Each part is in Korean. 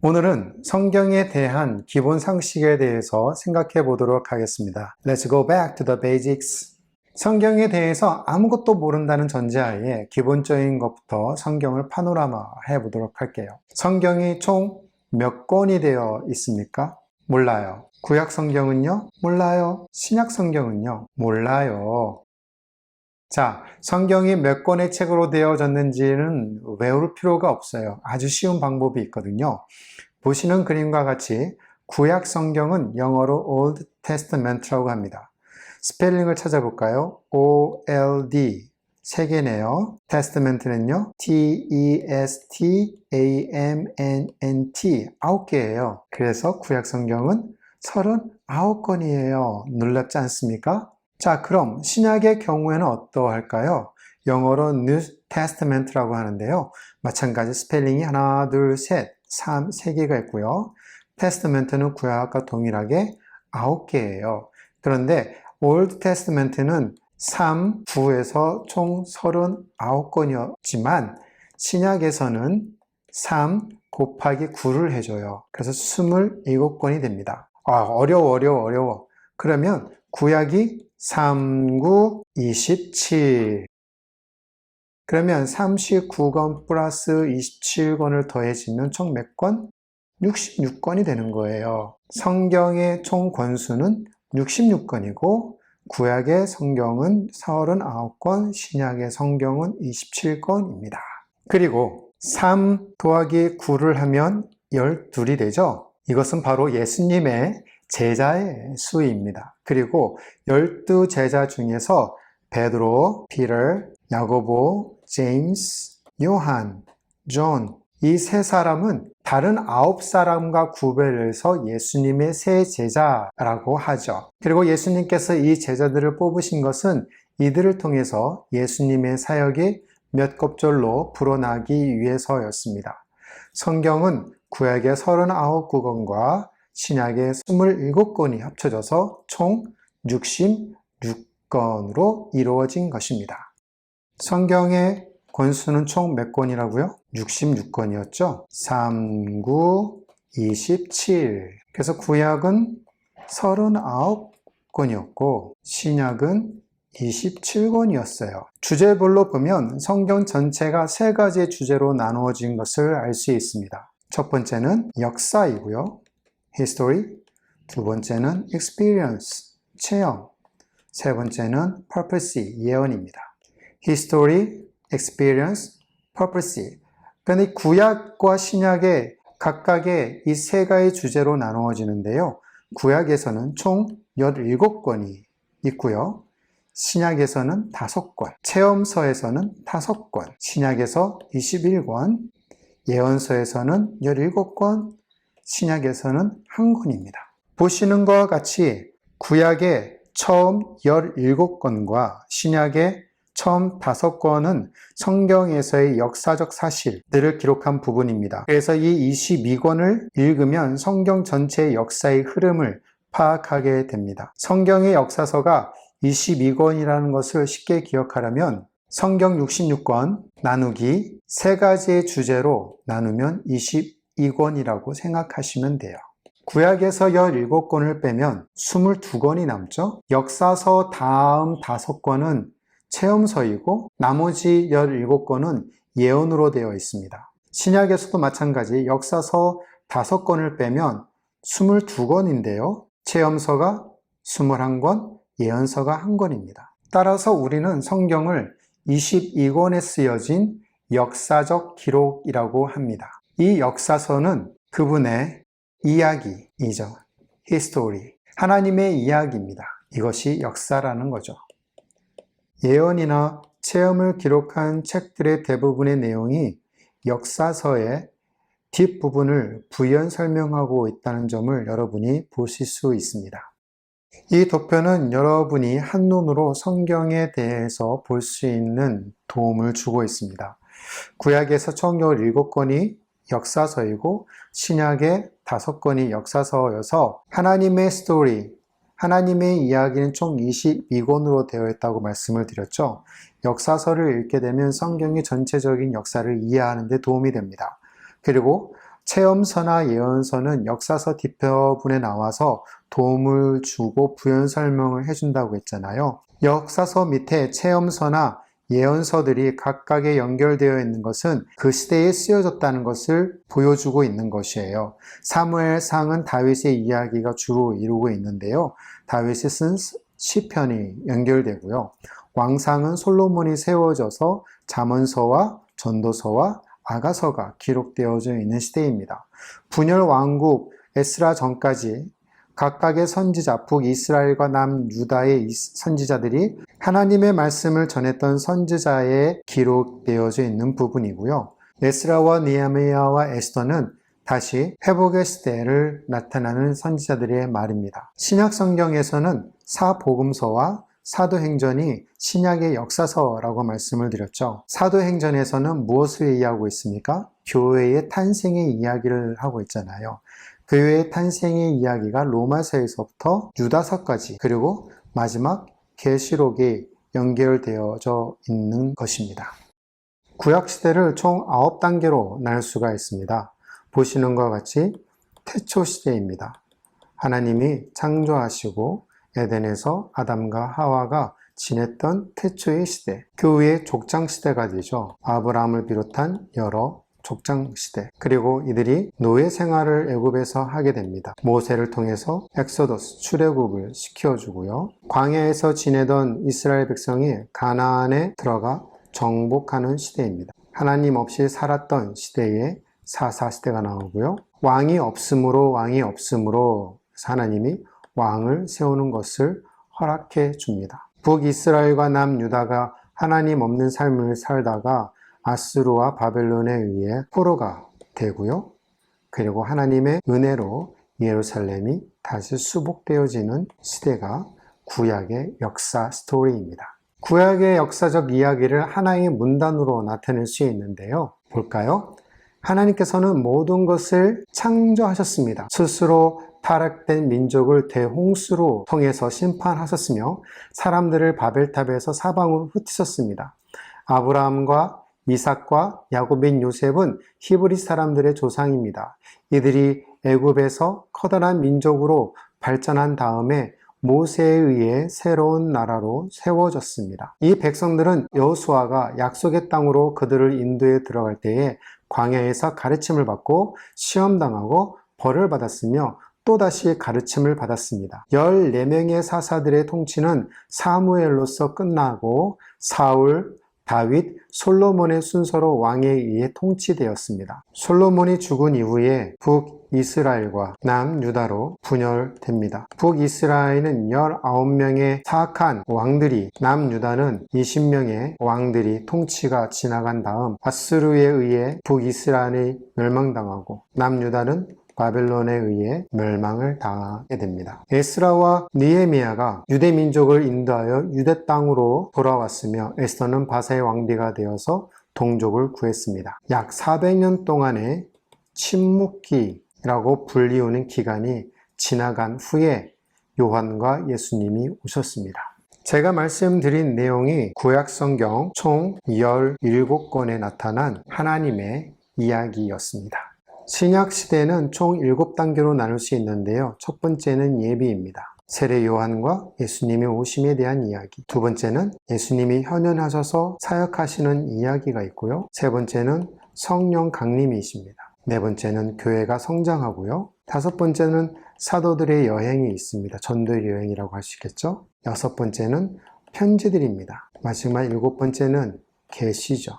오늘은 성경에 대한 기본 상식에 대해서 생각해 보도록 하겠습니다. Let's go back to the basics. 성경에 대해서 아무것도 모른다는 전제하에 기본적인 것부터 성경을 파노라마 해보도록 할게요. 성경이 총 몇 권이 되어 있습니까? 몰라요. 구약 성경은요? 몰라요. 신약 성경은요? 몰라요. 자, 성경이 몇 권의 책으로 되어졌는지는 외울 필요가 없어요. 아주 쉬운 방법이 있거든요. 보시는 그림과 같이 구약 성경은 영어로 Old Testament라고 합니다. 스펠링을 찾아볼까요? OLD 세 개네요. Testament는요 T-E-S-T-A-M-N-N-T 9개예요. 그래서 구약 성경은 39권이에요. 놀랍지 않습니까? 자, 그럼 신약의 경우에는 어떠할까요? 영어로 New Testament라고 하는데요. 마찬가지 스펠링이 하나, 둘, 셋, 3개가 있고요. Testament는 구약과 동일하게 9개예요. 그런데 Old Testament는 3, 9에서 총 39권이었지만 신약에서는 3 곱하기 9를 해줘요. 그래서 27권이 됩니다. 어려워. 그러면 구약이 3, 9, 27. 그러면 39권 플러스 27권을 더해지면 총 몇 권? 66권이 되는 거예요. 성경의 총 권수는 66권이고 구약의 성경은 39권, 신약의 성경은 27권입니다. 그리고 3 더하기 9를 하면 12이 되죠. 이것은 바로 예수님의 제자의 수입니다. 그리고 12제자 중에서 베드로, 피터, 야고보, 제임스, 요한, 존 이 세 사람은 다른 9사람과 구별해서 예수님의 세 제자라고 하죠. 그리고 예수님께서 이 제자들을 뽑으신 것은 이들을 통해서 예수님의 사역이 몇 kop절로 불어나기 위해서였습니다. 성경은 구약의 39권과 신약의 27권이 합쳐져서 총 66권으로 이루어진 것입니다. 성경의 권수는 총 몇 권이라고요? 66권이었죠? 3, 9, 27. 그래서 구약은 39권이었고 신약은 27권이었어요. 주제별로 보면 성경 전체가 세 가지 주제로 나누어진 것을 알 수 있습니다. 첫 번째는 역사이고요. History. 두 번째는 Experience. 체험. 세 번째는 Prophecy. 예언입니다. History, Experience, Prophecy. 그런데 구약과 신약의 각각의 이 세 가지 주제로 나누어지는데요. 구약에서는 총 17권이 있고요. 신약에서는 5권, 체험서에서는 5권, 신약에서 21권, 예언서에서는 17권, 신약에서는 1권입니다. 보시는 것과 같이 구약의 처음 17권과 신약의 처음 5권은 성경에서의 역사적 사실들을 기록한 부분입니다. 그래서 이 22권을 읽으면 성경 전체의 역사의 흐름을 파악하게 됩니다. 성경의 역사서가 22권이라는 것을 쉽게 기억하려면 성경 66권 나누기 세 가지의 주제로 나누면 22권이라고 생각하시면 돼요. 구약에서 17권을 빼면 22권이 남죠. 역사서 다음 5권은 체험서이고 나머지 17권은 예언으로 되어 있습니다. 신약에서도 마찬가지 역사서 5권을 빼면 22권인데요. 체험서가 21권, 예언서가 1권입니다. 따라서 우리는 성경을 22권에 쓰여진 역사적 기록이라고 합니다. 이 역사서는 그분의 이야기이죠. History. 하나님의 이야기입니다. 이것이 역사라는 거죠. 예언이나 체험을 기록한 책들의 대부분의 내용이 역사서의 뒷부분을 부연 설명하고 있다는 점을 여러분이 보실 수 있습니다. 이 도표는 여러분이 한눈으로 성경에 대해서 볼 수 있는 도움을 주고 있습니다. 구약에서 총 17권이 역사서이고 신약의 5권이 역사서여서 하나님의 스토리, 하나님의 이야기는 총 22권으로 되어 있다고 말씀을 드렸죠. 역사서를 읽게 되면 성경의 전체적인 역사를 이해하는 데 도움이 됩니다. 그리고 체험서나 예언서는 역사서 뒷부분에 나와서 도움을 주고 부연 설명을 해준다고 했잖아요. 역사서 밑에 체험서나 예언서들이 각각에 연결되어 있는 것은 그 시대에 쓰여졌다는 것을 보여주고 있는 것이에요. 사무엘상은 다윗의 이야기가 주로 이루고 있는데요. 다윗이 쓴 시편이 연결되고요. 왕상은 솔로몬이 세워져서 잠언서와 전도서와 아가서가 기록되어져 있는 시대입니다. 분열 왕국 에스라 전까지 각각의 선지자, 북이스라엘과 남유다의 선지자들이 하나님의 말씀을 전했던 선지자에 기록되어져 있는 부분이고요. 에스라와 느헤미야와 에스더는 다시 회복의 시대를 나타나는 선지자들의 말입니다. 신약 성경에서는 사복음서와 사도행전이 신약의 역사서라고 말씀을 드렸죠. 사도행전에서는 무엇을 얘기하고 있습니까? 교회의 탄생의 이야기를 하고 있잖아요. 교회의 탄생의 이야기가 로마서에서부터 유다서까지 그리고 마지막 계시록에 연결되어져 있는 것입니다. 구약시대를 총 9단계로 나눌 수가 있습니다. 보시는 것과 같이 태초시대입니다. 하나님이 창조하시고 에덴에서 아담과 하와가 지냈던 태초의 시대, 교회의 족장시대가 되죠. 아브라함을 비롯한 여러 족장시대, 그리고 이들이 노예 생활을 애굽에서 하게 됩니다. 모세를 통해서 엑소더스, 출애굽을 시켜주고요. 광야에서 지내던 이스라엘 백성이 가나안에 들어가 정복하는 시대입니다. 하나님 없이 살았던 시대에 사사시대가 나오고요. 왕이 없으므로 하나님이 왕을 세우는 것을 허락해 줍니다. 북이스라엘과 남유다가 하나님 없는 삶을 살다가 아수르와 바벨론에 의해 포로가 되고요. 그리고 하나님의 은혜로 예루살렘이 다시 수복되어지는 시대가 구약의 역사 스토리입니다. 구약의 역사적 이야기를 하나의 문단으로 나타낼 수 있는데요. 볼까요? 하나님께서는 모든 것을 창조하셨습니다. 스스로 타락된 민족을 대홍수로 통해서 심판하셨으며 사람들을 바벨탑에서 사방으로 흩으셨습니다. 아브라함과 이삭과 야곱인 요셉은 히브리 사람들의 조상입니다. 이들이 애굽에서 커다란 민족으로 발전한 다음에 모세에 의해 새로운 나라로 세워졌습니다. 이 백성들은 여호수아가 약속의 땅으로 그들을 인도해 들어갈 때에 광야에서 가르침을 받고 시험당하고 벌을 받았으며 또다시 가르침을 받았습니다. 14명의 사사들의 통치는 사무엘로서 끝나고 사울, 다윗, 솔로몬의 순서로 왕에 의해 통치되었습니다. 솔로몬이 죽은 이후에 북이스라엘과 남유다로 분열됩니다. 북이스라엘은 19명의 사악한 왕들이, 남유다는 20명의 왕들이 통치가 지나간 다음 아수르에 의해 북이스라엘이 멸망당하고 남유다는 바벨론에 의해 멸망을 당하게 됩니다. 에스라와 느헤미야가 유대 민족을 인도하여 유대 땅으로 돌아왔으며 에스더는 바사의 왕비가 되어서 동족을 구했습니다. 약 400년 동안의 침묵기라고 불리우는 기간이 지나간 후에 요한과 예수님이 오셨습니다. 제가 말씀드린 내용이 구약성경 총 17권에 나타난 하나님의 이야기였습니다. 신약시대는 총 7단계로 나눌 수 있는데요. 첫 번째는 예비입니다. 세례 요한과 예수님의 오심에 대한 이야기. 두 번째는 예수님이 현현하셔서 사역하시는 이야기가 있고요. 세 번째는 성령 강림이십니다. 네 번째는 교회가 성장하고요. 다섯 번째는 사도들의 여행이 있습니다. 전도의 여행이라고 할 수 있겠죠. 여섯 번째는 편지들입니다. 마지막 일곱 번째는 계시죠.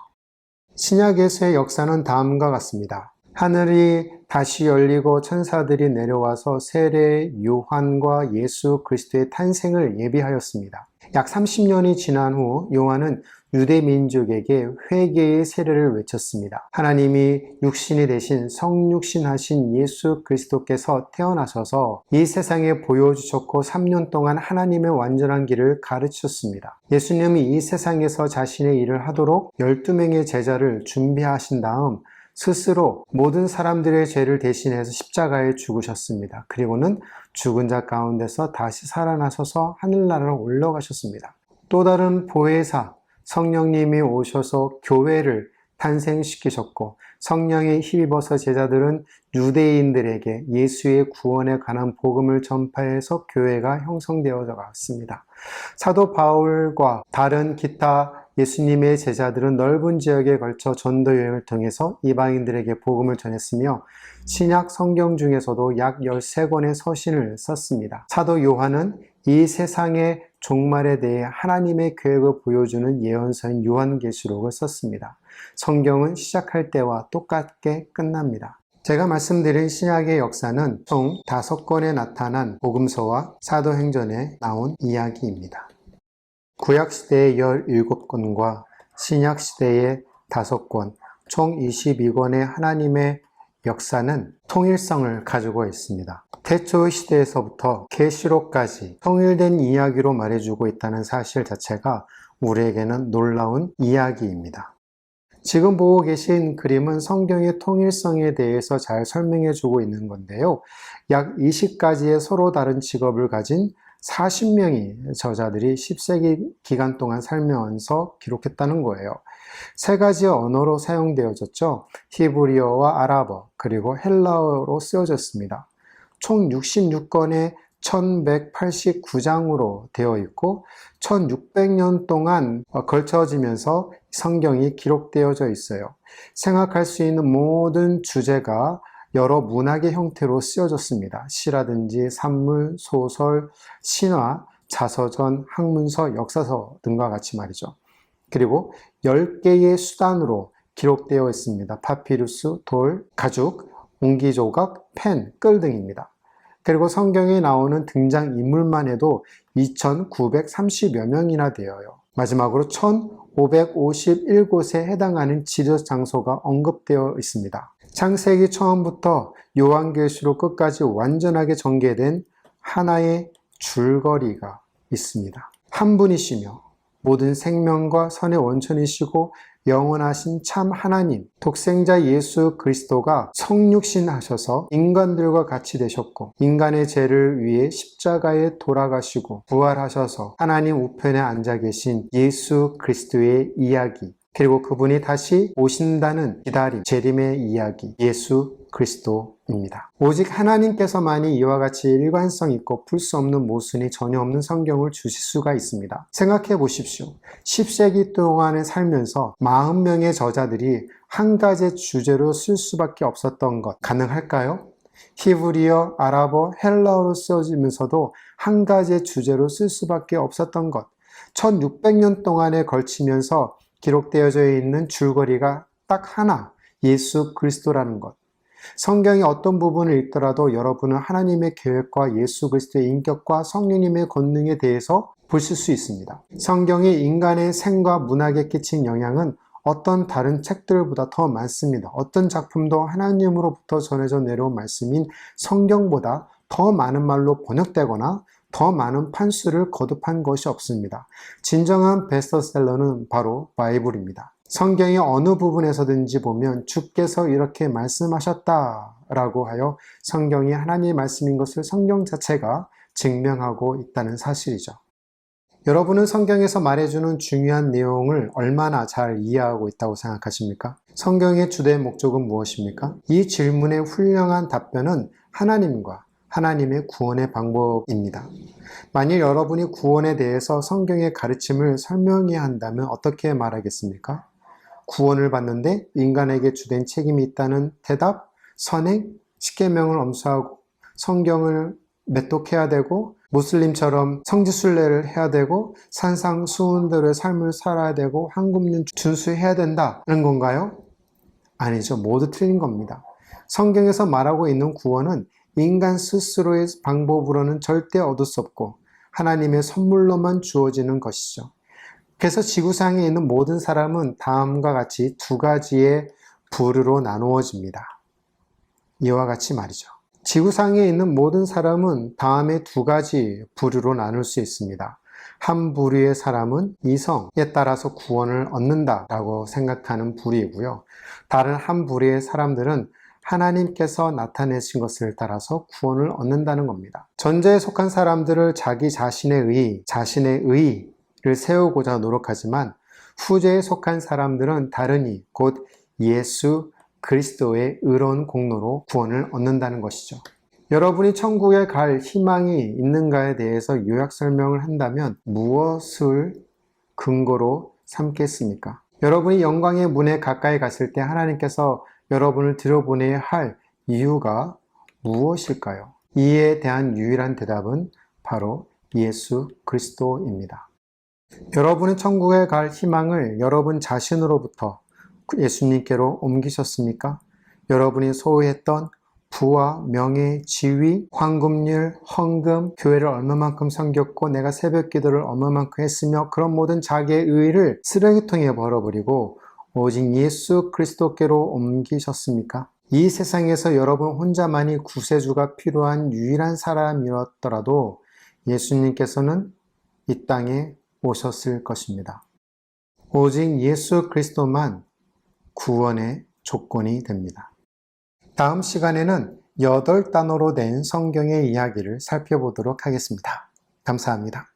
신약에서의 역사는 다음과 같습니다. 하늘이 다시 열리고 천사들이 내려와서 세례 요한과 예수 그리스도의 탄생을 예비하였습니다. 약 30년이 지난 후 요한은 유대 민족에게 회개의 세례를 외쳤습니다. 하나님이 육신이 되신 성육신하신 예수 그리스도께서 태어나셔서 이 세상에 보여주셨고 3년 동안 하나님의 완전한 길을 가르치셨습니다. 예수님이 이 세상에서 자신의 일을 하도록 12명의 제자를 준비하신 다음 스스로 모든 사람들의 죄를 대신해서 십자가에 죽으셨습니다. 그리고는 죽은 자 가운데서 다시 살아나셔서 하늘나라로 올라가셨습니다. 또 다른 보혜사 성령님이 오셔서 교회를 탄생시키셨고 성령에 힘입어서 제자들은 유대인들에게 예수의 구원에 관한 복음을 전파해서 교회가 형성되어져 갔습니다. 사도 바울과 다른 기타 예수님의 제자들은 넓은 지역에 걸쳐 전도 여행을 통해서 이방인들에게 복음을 전했으며 신약 성경 중에서도 약 13권의 서신을 썼습니다. 사도 요한은 이 세상의 종말에 대해 하나님의 계획을 보여주는 예언서인 요한계시록을 썼습니다. 성경은 시작할 때와 똑같게 끝납니다. 제가 말씀드린 신약의 역사는 총 5권에 나타난 복음서와 사도행전에 나온 이야기입니다. 구약시대의 17권과 신약시대의 5권, 총 22권의 하나님의 역사는 통일성을 가지고 있습니다. 태초 시대에서부터 계시록까지 통일된 이야기로 말해주고 있다는 사실 자체가 우리에게는 놀라운 이야기입니다. 지금 보고 계신 그림은 성경의 통일성에 대해서 잘 설명해주고 있는 건데요. 약 20가지의 서로 다른 직업을 가진 40명의 저자들이 10세기 기간 동안 살면서 기록했다는 거예요. 3가지 언어로 사용되어졌죠. 히브리어와 아랍어, 그리고 헬라어로 쓰여졌습니다. 총 66권의 1189장으로 되어 있고 1600년 동안 걸쳐지면서 성경이 기록되어져 있어요. 생각할 수 있는 모든 주제가 여러 문학의 형태로 쓰여졌습니다. 시라든지 산물, 소설, 신화, 자서전, 학문서, 역사서 등과 같이 말이죠. 그리고 10개의 수단으로 기록되어 있습니다. 파피루스, 돌, 가죽, 옹기조각, 펜, 끌 등입니다. 그리고 성경에 나오는 등장인물만 해도 2,930여 명이나 되어요. 마지막으로 1,551곳에 해당하는 지저장소가 언급되어 있습니다. 창세기 처음부터 요한계시록 끝까지 완전하게 전개된 하나의 줄거리가 있습니다. 한 분이시며 모든 생명과 선의 원천이시고 영원하신 참 하나님, 독생자 예수 그리스도가 성육신 하셔서 인간들과 같이 되셨고 인간의 죄를 위해 십자가에 돌아가시고 부활하셔서 하나님 우편에 앉아 계신 예수 그리스도의 이야기, 그리고 그분이 다시 오신다는 기다림, 재림의 이야기, 예수 그리스도입니다. 오직 하나님께서만이 이와 같이 일관성 있고 풀 수 없는 모순이 전혀 없는 성경을 주실 수가 있습니다. 생각해 보십시오. 10세기 동안에 살면서 40명의 저자들이 한 가지 주제로 쓸 수밖에 없었던 것 가능할까요? 히브리어, 아랍어, 헬라어로 쓰여지면서도 한 가지 주제로 쓸 수밖에 없었던 것, 1600년 동안에 걸치면서 기록되어져 있는 줄거리가 딱 하나, 예수 그리스도라는 것. 성경의 어떤 부분을 읽더라도 여러분은 하나님의 계획과 예수 그리스도의 인격과 성령님의 권능에 대해서 보실 수 있습니다. 성경이 인간의 생과 문학에 끼친 영향은 어떤 다른 책들보다 더 많습니다. 어떤 작품도 하나님으로부터 전해져 내려온 말씀인 성경보다 더 많은 말로 번역되거나 더 많은 판수를 거듭한 것이 없습니다. 진정한 베스트셀러는 바로 바이블입니다. 성경의 어느 부분에서든지 보면 주께서 이렇게 말씀하셨다라고 하여 성경이 하나님의 말씀인 것을 성경 자체가 증명하고 있다는 사실이죠. 여러분은 성경에서 말해주는 중요한 내용을 얼마나 잘 이해하고 있다고 생각하십니까? 성경의 주된 목적은 무엇입니까? 이 질문의 훌륭한 답변은 하나님과 하나님의 구원의 방법입니다. 만일 여러분이 구원에 대해서 성경의 가르침을 설명해야 한다면 어떻게 말하겠습니까? 구원을 받는데 인간에게 주된 책임이 있다는 대답, 선행, 십계명을 엄수하고 성경을 매독해야 되고 무슬림처럼 성지순례를 해야 되고 산상수훈대로의 삶을 살아야 되고 한국민 준수해야 된다는 건가요? 아니죠. 모두 틀린 겁니다. 성경에서 말하고 있는 구원은 인간 스스로의 방법으로는 절대 얻을 수 없고 하나님의 선물로만 주어지는 것이죠. 그래서 지구상에 있는 모든 사람은 다음과 같이 2가지의 부류로 나누어집니다. 이와 같이 말이죠. 지구상에 있는 모든 사람은 다음에 2가지 부류로 나눌 수 있습니다. 한 부류의 사람은 이성에 따라서 구원을 얻는다라고 생각하는 부류이고요. 다른 한 부류의 사람들은 하나님께서 나타내신 것을 따라서 구원을 얻는다는 겁니다. 전자에 속한 사람들을 자신의 의의를 세우고자 노력하지만 후제에 속한 사람들은 다른 이, 곧 예수 그리스도의 의로운 공로로 구원을 얻는다는 것이죠. 여러분이 천국에 갈 희망이 있는가에 대해서 요약 설명을 한다면 무엇을 근거로 삼겠습니까? 여러분이 영광의 문에 가까이 갔을 때 하나님께서 여러분을 들여보내야 할 이유가 무엇일까요? 이에 대한 유일한 대답은 바로 예수 그리스도입니다. 여러분이 천국에 갈 희망을 여러분 자신으로부터 예수님께로 옮기셨습니까? 여러분이 소유했던 부와 명예, 지위, 황금률, 헌금, 교회를 얼마만큼 섬겼고 내가 새벽 기도를 얼마만큼 했으며 그런 모든 자기의 의의를 쓰레기통에 버려버리고 오직 예수 그리스도께로 옮기셨습니까? 이 세상에서 여러분 혼자만이 구세주가 필요한 유일한 사람이었더라도 예수님께서는 이 땅에 오셨을 것입니다. 오직 예수 그리스도만 구원의 조건이 됩니다. 다음 시간에는 8단어로 된 성경의 이야기를 살펴보도록 하겠습니다. 감사합니다.